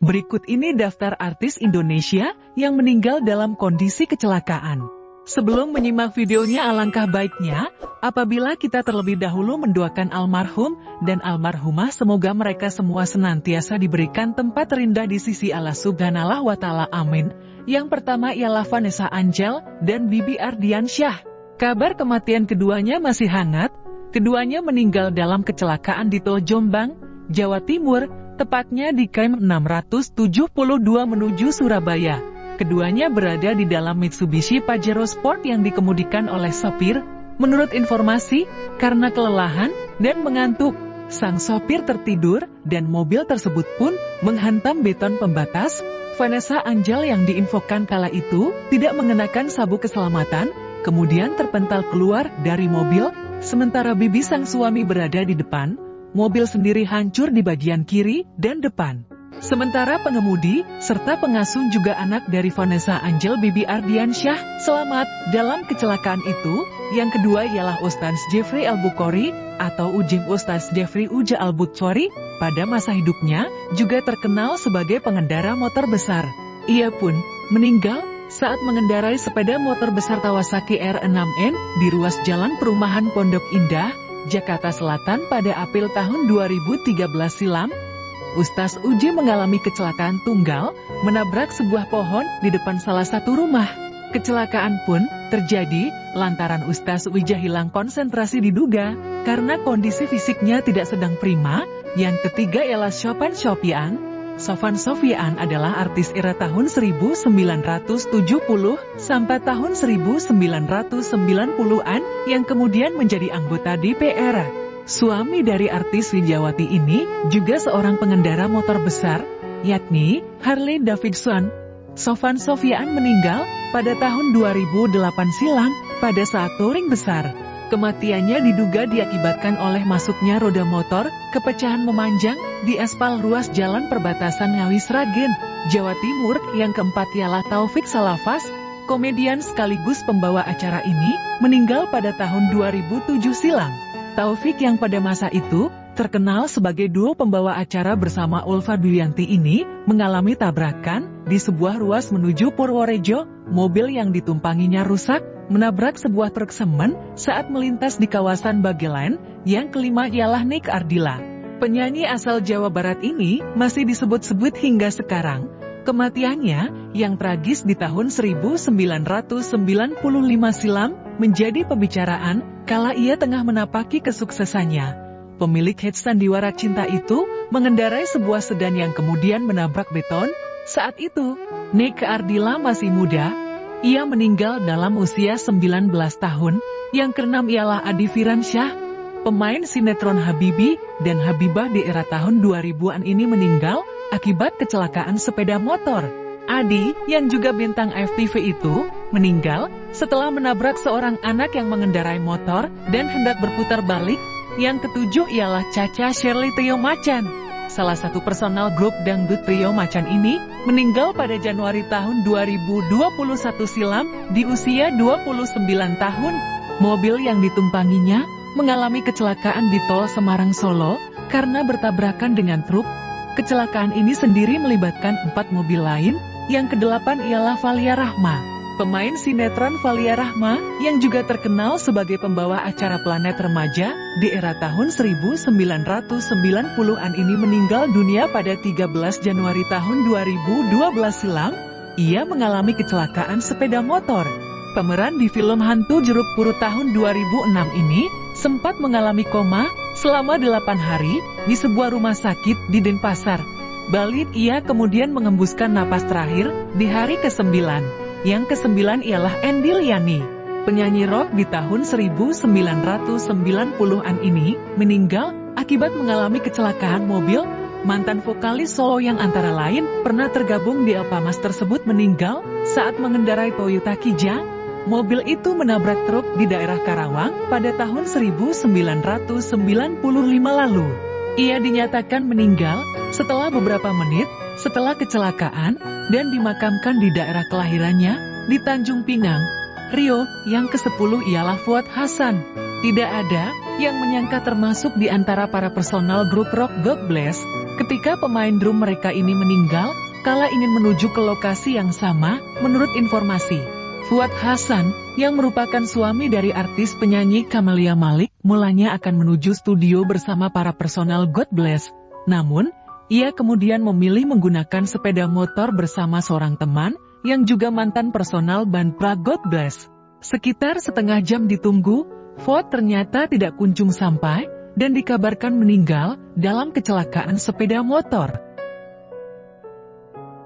Berikut ini daftar artis Indonesia yang meninggal dalam kondisi kecelakaan. Sebelum menyimak videonya, alangkah baiknya apabila kita terlebih dahulu mendoakan almarhum dan almarhumah, semoga mereka semua senantiasa diberikan tempat terindah di sisi Allah Subhanahu wa Ta'ala. Amin. Yang pertama ialah Vanessa Angel dan Bibi Ardiansyah. Kabar kematian keduanya masih hangat. Keduanya meninggal dalam kecelakaan di Tol Jombang, Jawa Timur, tepatnya di KM 672 menuju Surabaya. Keduanya berada di dalam Mitsubishi Pajero Sport yang dikemudikan oleh sopir. Menurut informasi, karena kelelahan dan mengantuk, sang sopir tertidur dan mobil tersebut pun menghantam beton pembatas. Vanessa Angel yang diinfokan kala itu tidak mengenakan sabuk keselamatan, kemudian terpental keluar dari mobil, sementara Bibi sang suami berada di depan. Mobil sendiri hancur di bagian kiri dan depan. Sementara pengemudi, serta pengasuh juga anak dari Vanessa Angel, Bibi Ardiansyah, selamat dalam kecelakaan itu. Yang kedua ialah Ustaz Jeffrey Al-Bukhari atau Ujim. Ustaz Jeffrey Uja Al-Bukhari pada masa hidupnya juga terkenal sebagai pengendara motor besar. Ia pun meninggal saat mengendarai sepeda motor besar Kawasaki R6N di ruas Jalan Perumahan Pondok Indah, Jakarta Selatan pada April tahun 2013 silam. Ustaz Uji mengalami kecelakaan tunggal, menabrak sebuah pohon di depan salah satu rumah. Kecelakaan pun terjadi lantaran Ustaz Uji hilang konsentrasi, diduga karena kondisi fisiknya tidak sedang prima. Yang ketiga ialah Sofan Sofyan. Sofan Sofyan adalah artis era tahun 1970 sampai tahun 1990-an yang kemudian menjadi anggota DPR. Suami dari artis Widyawati ini juga seorang pengendara motor besar, yakni Harley Davidson. Sofan Sofyan meninggal pada tahun 2008 silam pada saat touring besar. Kematiannya diduga diakibatkan oleh masuknya roda motor ke pecahan memanjang di aspal ruas jalan perbatasan Ngawi Sragen, Jawa Timur. Yang keempat ialah Taufik Salafas, komedian sekaligus pembawa acara ini, meninggal pada tahun 2007 silam. Taufik yang pada masa itu terkenal sebagai duo pembawa acara bersama Ulfa Dwiyanti ini mengalami tabrakan di sebuah ruas menuju Purworejo. Mobil yang ditumpanginya rusak menabrak sebuah truk semen saat melintas di kawasan Bagelen. Yang kelima ialah Nick Ardila. Penyanyi asal Jawa Barat ini masih disebut-sebut hingga sekarang. Kematiannya yang tragis di tahun 1995 silam menjadi pembicaraan kala ia tengah menapaki kesuksesannya. Pemilik hits Sandiwara Cinta itu mengendarai sebuah sedan yang kemudian menabrak beton. Saat itu, Nick Ardila masih muda. Ia meninggal dalam usia 19 tahun. Yang keenam ialah Adi Firansyah, pemain sinetron Habibi dan Habibah di era tahun 2000-an ini meninggal akibat kecelakaan sepeda motor. Adi, yang juga bintang FTV itu, meninggal setelah menabrak seorang anak yang mengendarai motor dan hendak berputar balik. Yang ketujuh ialah Caca Shirley Trio Macan. Salah satu personal grup dangdut Trio Macan ini meninggal pada Januari tahun 2021 silam di usia 29 tahun. Mobil yang ditumpanginya mengalami kecelakaan di Tol Semarang Solo karena bertabrakan dengan truk. Kecelakaan ini sendiri melibatkan 4 mobil lain. Yang kedelapan ialah Valia Rahma, pemain sinetron Valia Rahma yang juga terkenal sebagai pembawa acara Planet Remaja di era tahun 1990-an ini meninggal dunia pada 13 Januari tahun 2012 silam. Ia mengalami kecelakaan sepeda motor. Pemeran di film Hantu Jeruk Purut tahun 2006 ini sempat mengalami koma selama 8 hari di sebuah rumah sakit di Denpasar, Bali. Ia kemudian mengembuskan napas terakhir di hari ke-9. Yang ke-9 ialah Andy Liani, penyanyi rock di tahun 1990-an ini meninggal akibat mengalami kecelakaan mobil. Mantan vokalis solo yang antara lain pernah tergabung di Alphamas tersebut meninggal saat mengendarai Toyota Kijang. Mobil itu menabrak truk di daerah Karawang pada tahun 1995 lalu. Ia dinyatakan meninggal setelah beberapa menit setelah kecelakaan dan dimakamkan di daerah kelahirannya di Tanjung Pinang, Riau. Yang ke-10 ialah Fuad Hasan. Tidak ada yang menyangka termasuk di antara para personal grup rock God Bless Ketika pemain drum mereka ini meninggal, kala ingin menuju ke lokasi yang sama, menurut informasi, Fuad Hasan, yang merupakan suami dari artis penyanyi Camelia Malik, mulanya akan menuju studio bersama para personal God Bless. Namun, ia kemudian memilih menggunakan sepeda motor bersama seorang teman, yang juga mantan personal band pra God Bless. Sekitar setengah jam ditunggu, Fuad ternyata tidak kunjung sampai, dan dikabarkan meninggal dalam kecelakaan sepeda motor.